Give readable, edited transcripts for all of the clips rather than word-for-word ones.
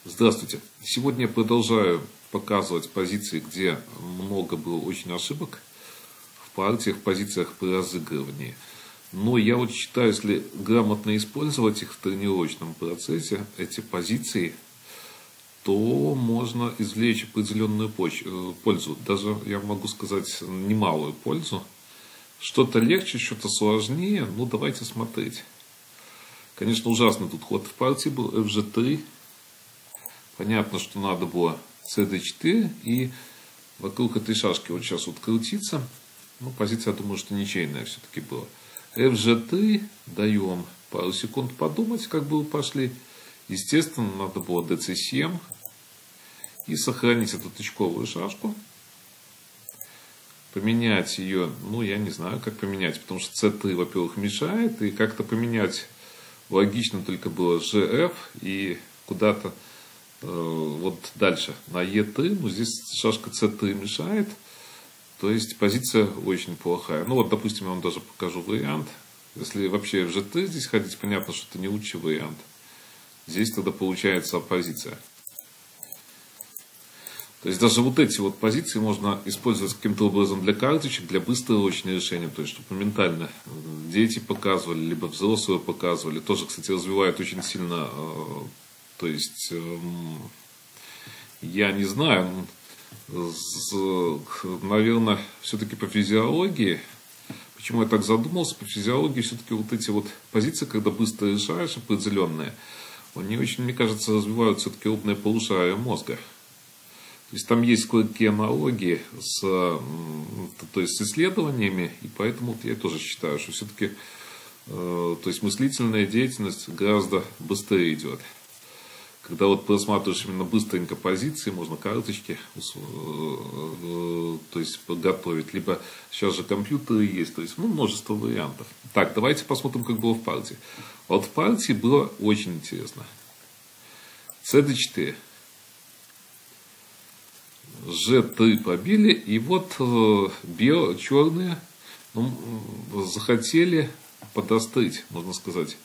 Здравствуйте. Сегодня я продолжаю показывать позиции, где много было очень ошибок в партиях, в позициях при разыгрывании. Но я вот считаю, если грамотно использовать их в тренировочном процессе, эти позиции, то можно извлечь определенную пользу. Даже, я могу сказать, немалую пользу. Что-то легче, что-то сложнее. Ну, давайте смотреть. Конечно, ужасно тут ход в партии был. FG3. Понятно, что надо было CD4 и вокруг этой шашки вот сейчас вот крутиться. Ну, позиция, я думаю, что ничейная все-таки была. FG3 даем пару секунд подумать, как бы вы пошли. Естественно, надо было DC7 и сохранить эту тычковую шашку. Поменять ее, ну, я не знаю, как поменять, потому что C3, во-первых, мешает, и как-то поменять логично только было GF и куда-то вот дальше на E3, ну, здесь шашка C3 мешает, то есть позиция очень плохая. Ну, вот, допустим, я вам даже покажу вариант. Если вообще FG3 здесь ходить, понятно, что это не лучший вариант. Здесь тогда получается оппозиция. То есть даже вот эти вот позиции можно использовать каким-то образом для карточек, для быстрого очень решения. То есть, чтобы моментально дети показывали, либо взрослые показывали. Тоже, кстати, развивает очень сильно. То есть, я не знаю, наверное, все-таки по физиологии, почему я так задумался, по физиологии все-таки вот эти вот позиции, когда быстро решаешь определенные, они очень, мне кажется, развивают все-таки опытное полушарие мозга. То есть там есть кое-какие аналогии то есть с исследованиями, и поэтому я тоже считаю, что все-таки то есть мыслительная деятельность гораздо быстрее идет. Когда вот просматриваешь именно быстренько позиции, можно карточки то есть подготовить, либо сейчас же компьютеры есть, то есть ну, множество вариантов. Так, давайте посмотрим, как было в партии. Вот в партии было очень интересно. CD4. G3 побили, и вот черные захотели подострить, можно сказать,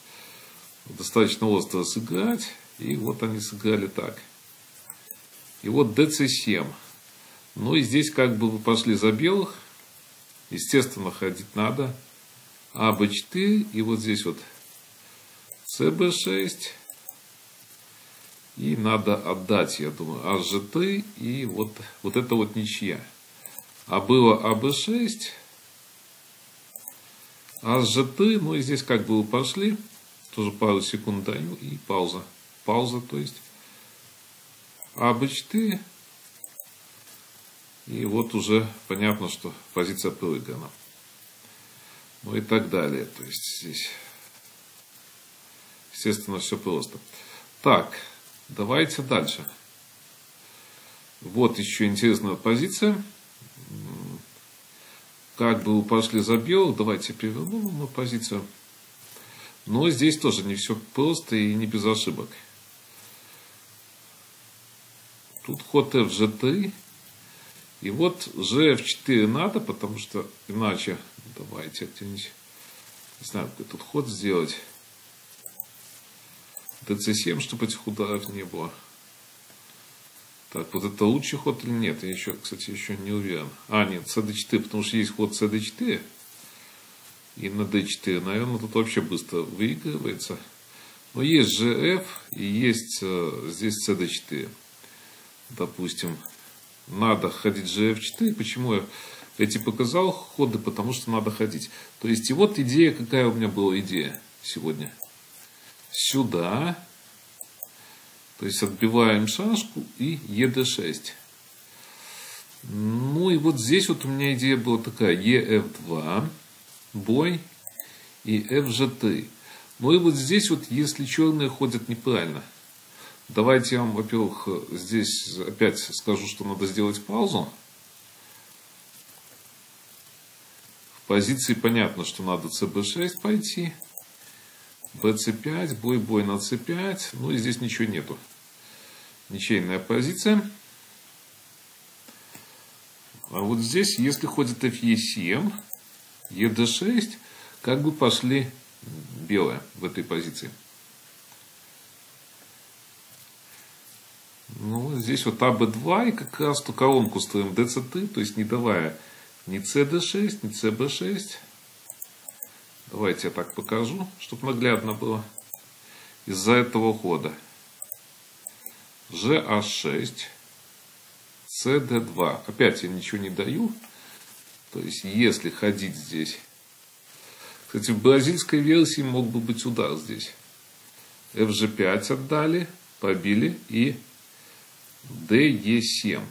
достаточно остро сыграть, и вот они сыграли так. И вот DC7. Ну и здесь как бы вы пошли за белых, естественно, ходить надо. AB4, и вот здесь вот CB6. И надо отдать, я думаю, HG3 и вот это вот ничья. А было AB6, HG3, ну и здесь как бы вы пошли, тоже пару секунд даю и пауза. Пауза, то есть AB4. И вот уже понятно, что позиция проиграна. Ну и так далее. То есть здесь, естественно, все просто. Так. Давайте дальше. Вот еще интересная позиция. Как бы вы пошли за белых. Давайте перевернем на позицию. Но здесь тоже не все просто и не без ошибок. Тут ход FG3. И вот GF4 надо, потому что иначе... Давайте где-нибудь... Не знаю, какой тут ход сделать. DC7, чтобы этих ударов не было. Так, вот это лучший ход или нет? Я еще, кстати, еще не уверен. А, нет, CD4, потому что есть ход CD4. И на D4, наверное, тут вообще быстро выигрывается. Но есть GF и есть здесь CD4. Допустим, надо ходить GF4. Почему я эти показал ходы? Потому что надо ходить. То есть, и вот идея, какая у меня была идея сегодня. Сюда, то есть отбиваем шашку и ED6. Ну и вот здесь вот у меня идея была такая: EF2, бой и FG3. Ну и вот здесь вот, если черные ходят неправильно, давайте я вам, во-первых, здесь опять скажу, что надо сделать паузу. В позиции понятно, что надо CB6 пойти. BC5, бой на C5. Ну и здесь ничего нету. Ничейная позиция. А вот здесь, если ходит FE7, ED6, как бы пошли белые в этой позиции. Ну, здесь вот АБ2 и как раз ту колонку строим ДЦ3, то есть не давая ни СД6, ни СБ6. Давайте я так покажу, чтобы наглядно было. Из-за этого хода GH6, CD2. Опять я ничего не даю. То есть, если ходить здесь... Кстати, в бразильской версии мог бы быть удар здесь. FG5 отдали, побили и DE7.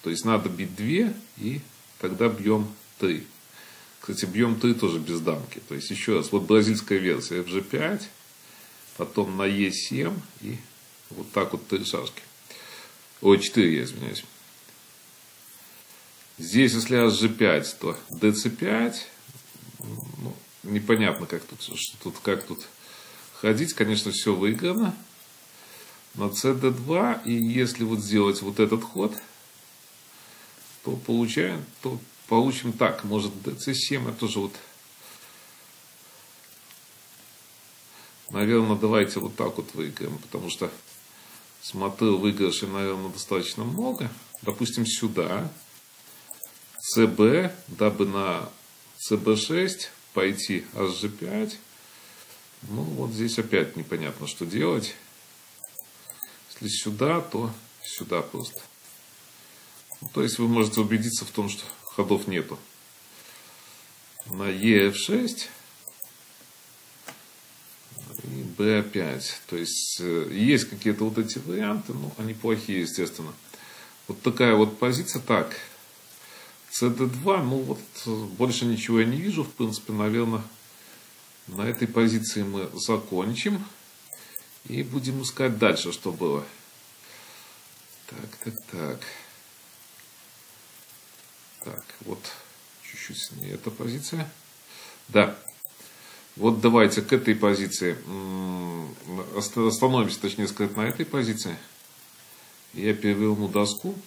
То есть, надо бить 2 и тогда бьем 3. Кстати, бьем 3 тоже без дамки. То есть, еще раз, вот бразильская версия FG5, потом на E7 и вот так вот 3 шашки. Ой, 4, я извиняюсь. Здесь, если HG5, то DC5. Ну, непонятно, как тут ходить. Конечно, все выиграно. На CD2. И если вот сделать вот этот ход, то получим так. Может, DC7 это тоже вот... Наверное, давайте вот так вот выиграем. Потому что смотрю, выигрышей, наверное, достаточно много. Допустим, сюда. CB, дабы на CB6 пойти HG5. Ну, вот здесь опять непонятно, что делать. Если сюда, то сюда просто. Ну, то есть, вы можете убедиться в том, что ходов нету. На EF6 и B5. То есть, есть какие-то вот эти варианты, но они плохие, естественно. Вот такая вот позиция. Так. CD2, ну вот больше ничего я не вижу, в принципе, наверное, на этой позиции мы закончим и будем искать дальше, что было. Так, вот чуть-чуть не эта позиция. Да, вот давайте к этой позиции остановимся, точнее сказать, на этой позиции. Я переверну доску.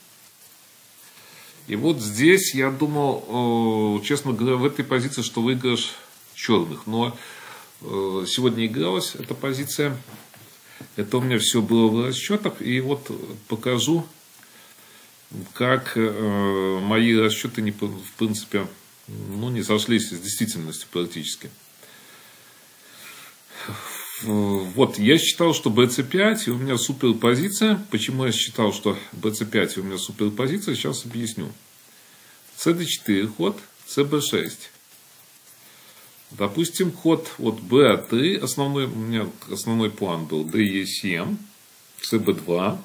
И вот здесь я думал, честно говоря, в этой позиции, что выигрыш черных. Но сегодня игралась эта позиция. Это у меня все было в расчетах. И вот покажу, как мои расчеты, в принципе, не сошлись с действительностью практически. Вот, я считал, что BC5 и у меня суперпозиция. Почему я считал, что BC5 и у меня суперпозиция, сейчас объясню. CD4 ход, CB6. Допустим, ход вот BA3, у меня основной план был DE7, CB2,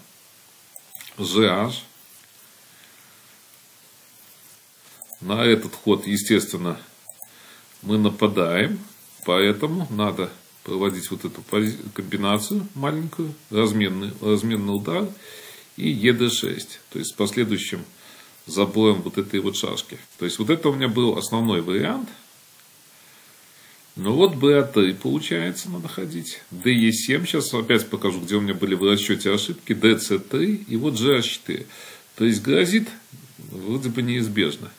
GH. На этот ход, естественно, мы нападаем, поэтому надо проводить вот эту комбинацию маленькую, разменный удар и ED6. То есть с последующим забоем вот этой вот шашки. То есть вот это у меня был основной вариант. Ну вот BA3 получается, надо ходить. DE7, сейчас опять покажу, где у меня были в расчете ошибки. DC3 и вот GH4. То есть грозит вроде бы неизбежно.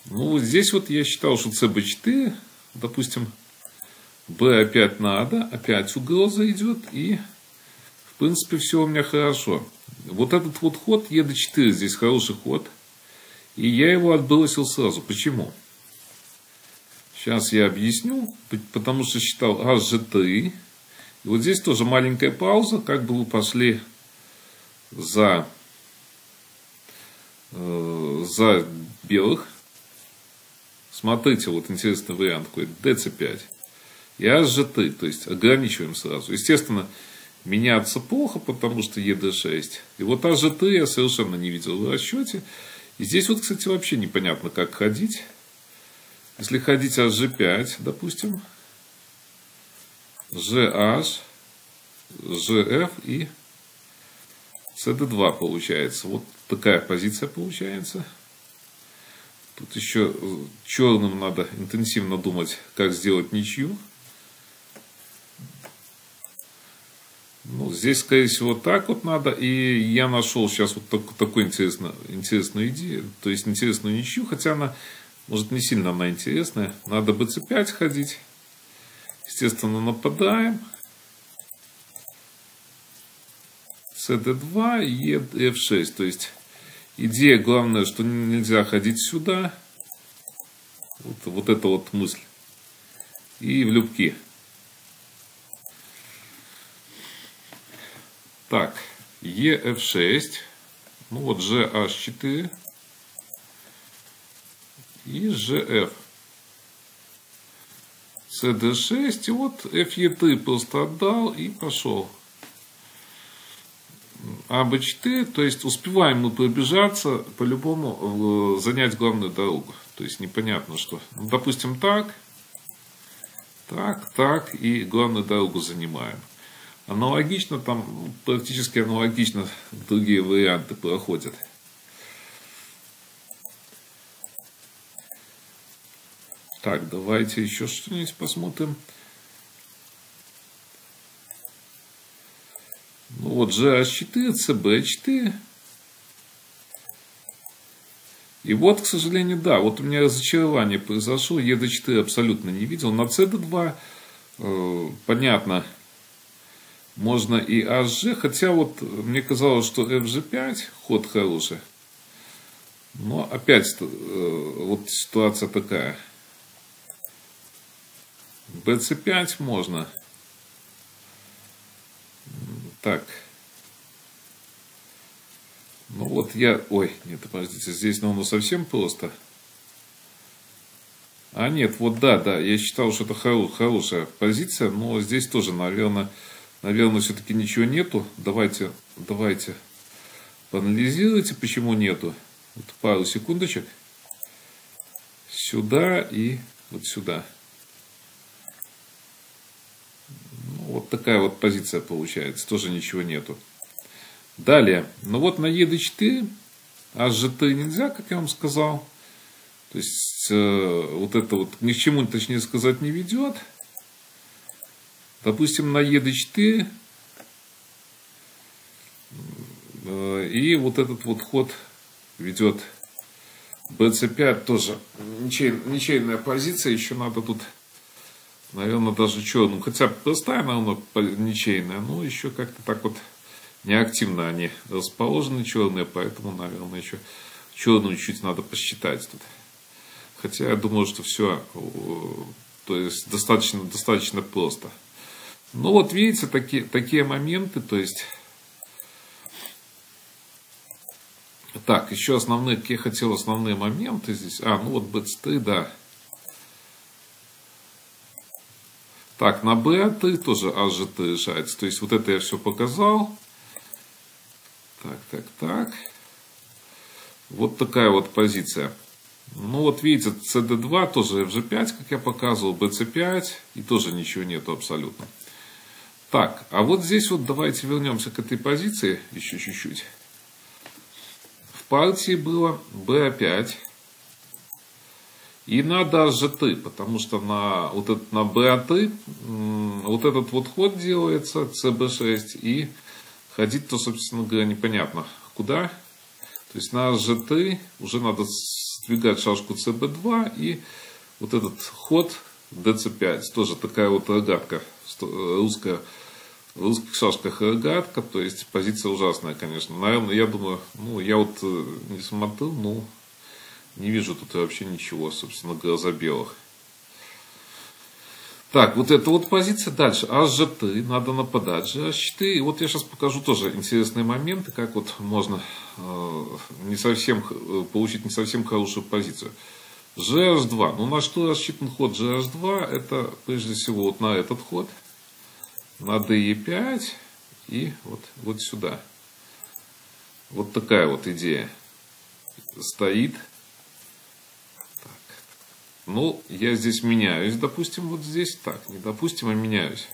Ну вот здесь вот я считал, что CB4, допустим, B опять надо, опять угроза идет, и в принципе все у меня хорошо. Вот этот вот ход ED4 здесь хороший ход, и я его отбросил сразу. Почему? Сейчас я объясню, потому что считал HG3, и вот здесь тоже маленькая пауза, как бы вы пошли за белых. Смотрите, вот интересный вариант какой, DC5. И HG3, то есть ограничиваем сразу. Естественно, меняться плохо, потому что ED6. И вот HG3 я совершенно не видел в расчете. И здесь вот, кстати, вообще непонятно, как ходить. Если ходить HG5, допустим, GH, GF и CD2 получается. Вот такая позиция получается. Тут еще черным надо интенсивно думать, как сделать ничью. Ну, здесь, скорее всего, так вот надо. И я нашел сейчас вот такую интересную идею. То есть, интересную ничью. Хотя она, может, не сильно она интересная. Надо BC5 ходить. Естественно, нападаем. cd2 и f6. То есть идея главная, что нельзя ходить сюда. Вот эта вот мысль. И в любки. Так, ef6. Ну вот gh4. И gf. cd6. И вот fe3 просто отдал и пошел. АБ4, то есть успеваем мы пробежаться, по-любому занять главную дорогу. То есть непонятно что. Ну, допустим, так, и главную дорогу занимаем. Аналогично, там практически аналогично другие варианты проходят. Так, давайте еще что-нибудь посмотрим. Ну вот GH4, CB4. И вот, к сожалению, да, вот у меня разочарование произошло. ED4 абсолютно не видел. На CD2, понятно, можно и HG. Хотя вот мне казалось, что FG5 ход хороший. Но опять вот ситуация такая. BC5 можно. Так. Ну вот я... Ой, нет, подождите, здесь, ну, совсем просто. А нет, вот да, я считал, что это хорошая позиция, но здесь тоже, наверное, все-таки ничего нету. Давайте поанализируйте, почему нету. Вот пару секундочек. Сюда и вот сюда. Вот такая вот позиция получается. Тоже ничего нету. Далее. Ну вот на ED4. HG3 нельзя, как я вам сказал. То есть вот это вот ни к чему, точнее сказать, не ведет. Допустим, на ED4. И вот этот вот ход ведет BC5. Тоже ничейная позиция. Еще надо тут... Наверное, даже черную. Хотя простая, наверное, ничейная. Но еще как-то так вот неактивно они расположены черные. Поэтому, наверное, еще черную чуть надо посчитать тут. Хотя я думаю, что все то есть достаточно просто. Ну вот видите, такие моменты. То есть... Так, еще основные, какие я хотел основные моменты здесь. Ну вот BC3, да. Так, на B3 тоже HG3 решается. То есть вот это я все показал. Так. Вот такая вот позиция. Ну вот видите, CD2 тоже FG5, как я показывал, BC5. И тоже ничего нету абсолютно. Так, а вот здесь вот давайте вернемся к этой позиции еще чуть-чуть. В партии было BA5. И надо HG3, потому что на BA3 вот этот вот ход делается, CB6, и ходить-то, собственно говоря, непонятно куда. То есть на HG3 уже надо сдвигать шашку CB2 и вот этот ход DC5. Тоже такая вот рогатка, русская русских шашках рогатка, то есть позиция ужасная, конечно. Наверное, я думаю, я вот не смотрю, не вижу тут вообще ничего, собственно говоря, за белых. Так, вот эта вот позиция. Дальше. HG3, надо нападать. GH4. И вот я сейчас покажу тоже интересные моменты, как вот можно получить не совсем хорошую позицию. GH2. Ну, на что рассчитан ход GH2? Это, прежде всего, вот на этот ход. На DE5 и вот сюда. Вот такая вот идея стоит. Я здесь меняюсь, допустим, вот здесь так, не допустим, а меняюсь.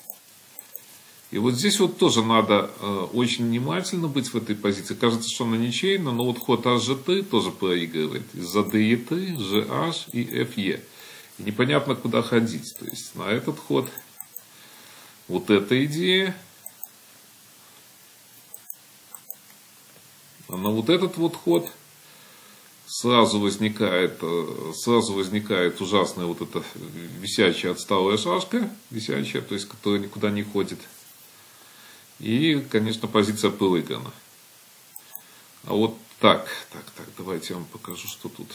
И вот здесь вот тоже надо очень внимательно быть в этой позиции. Кажется, что она ничейна, но вот ход HG3 тоже проигрывает. Из-за DE3, GH и FE. И непонятно, куда ходить. То есть на этот ход вот эта идея. А на вот этот вот ход сразу возникает ужасная вот эта висячая отсталая шашка, висячая, то есть которая никуда не ходит. И, конечно, позиция выиграна. А вот так, давайте я вам покажу, что тут.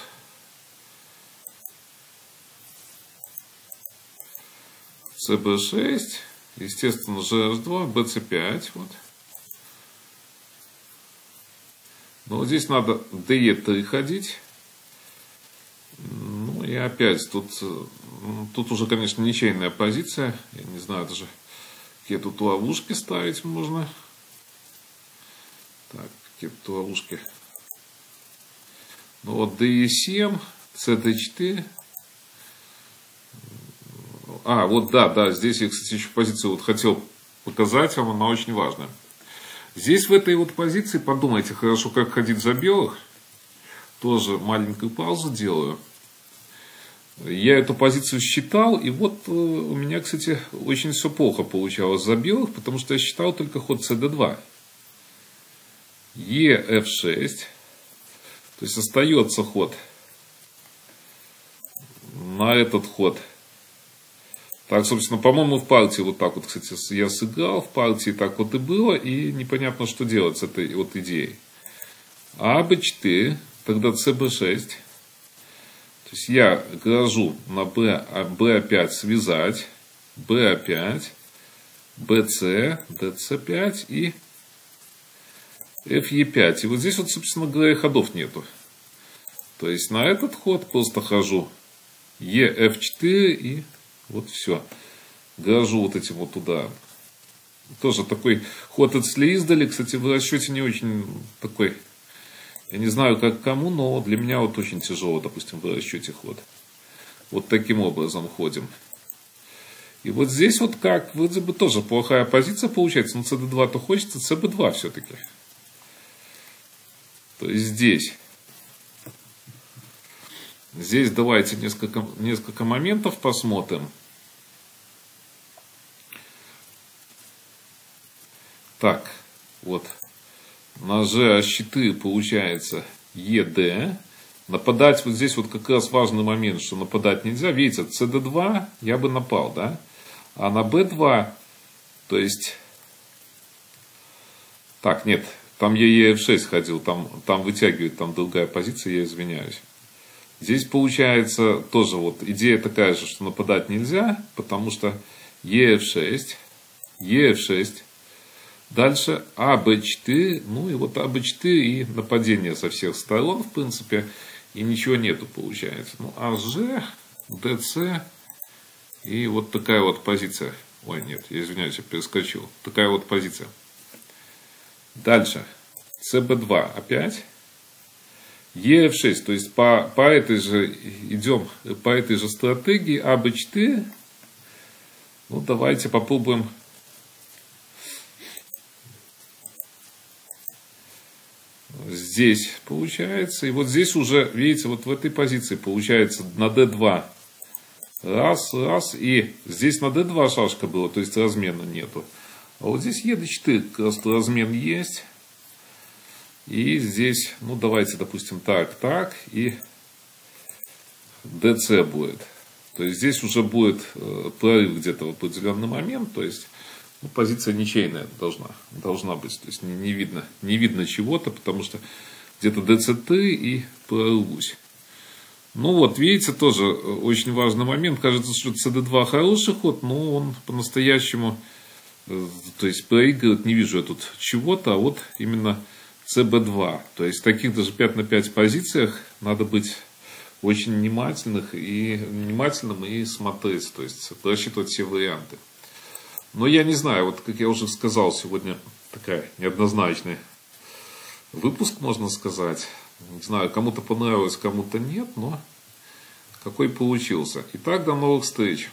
ЦБ6, естественно, GH2, BC5, вот. Но вот здесь надо DE3 ходить. Ну и опять, тут уже, конечно, ничейная позиция. Я не знаю даже, какие тут ловушки ставить можно. Так, какие тут ловушки. Ну вот DE7, CD4. А, вот да, здесь я, кстати, еще позицию вот хотел показать вам, она очень важная. Здесь в этой вот позиции, подумайте хорошо, как ходить за белых. Тоже маленькую паузу делаю. Я эту позицию считал, и вот у меня, кстати, очень все плохо получалось за белых, потому что я считал только ход CD2. EF6. То есть остается ход на этот ход. Так, собственно, по-моему, в партии вот так вот, кстати, я сыграл, в партии так вот и было, и непонятно, что делать с этой вот идеей. АБ4, тогда ЦБ6. То есть я грожу на Б5 связать, Б5, БЦ, ДЦ5 и ФЕ5. И вот здесь вот, собственно говоря, ходов нету. То есть на этот ход просто хожу ЕФ4 и вот все. Грожу вот этим вот ударом. Тоже такой ход отсли издали. Кстати, в расчете не очень такой. Я не знаю, как кому, но для меня вот очень тяжело, допустим, в расчете ход. Вот таким образом ходим. И вот здесь вот как, вроде бы тоже плохая позиция получается, но CD2 то хочется, CB2 все-таки. То есть здесь. Здесь давайте несколько моментов посмотрим. Так, вот. На GH4 получается ED. Нападать вот здесь вот как раз важный момент, что нападать нельзя. Видите, CD2 я бы напал, да? А на B2, то есть... Так, нет, там я EF6 ходил, там вытягивает, там другая позиция, я извиняюсь. Здесь получается тоже вот идея такая же, что нападать нельзя, потому что EF6, EF6. Дальше АБ4, ну и вот АБ4 и нападение со всех сторон, в принципе, и ничего нету получается. Ну, АЖ, ДЦ и вот такая вот позиция. Ой, нет, я извиняюсь, я перескочил. Такая вот позиция. Дальше, ЦБ2 опять. ЕФ6, то есть по этой же идем, по этой же стратегии АБ4. Ну, давайте попробуем. Здесь получается. И вот здесь уже, видите, вот в этой позиции получается на D2. Раз. И здесь на D2 шашка была, то есть размена нету. А вот здесь ED4, как раз размен есть. И здесь, ну давайте, допустим, так. И DC будет. То есть здесь уже будет прорыв где-то в определенный момент. То есть ну, позиция ничейная должна быть. То есть не видно чего-то, потому что где-то DC3 и прорвусь. Ну вот, видите, тоже очень важный момент. Кажется, что CD2 хороший ход, но он по-настоящему, то есть проигрывает, не вижу я тут чего-то, а вот именно CB2. То есть в таких даже 5 на 5 позициях надо быть очень внимательным и смотреть, то есть просчитывать все варианты. Но я не знаю, вот как я уже сказал, сегодня такая неоднозначный выпуск, можно сказать. Не знаю, кому-то понравилось, кому-то нет, но какой получился. Итак, до новых встреч.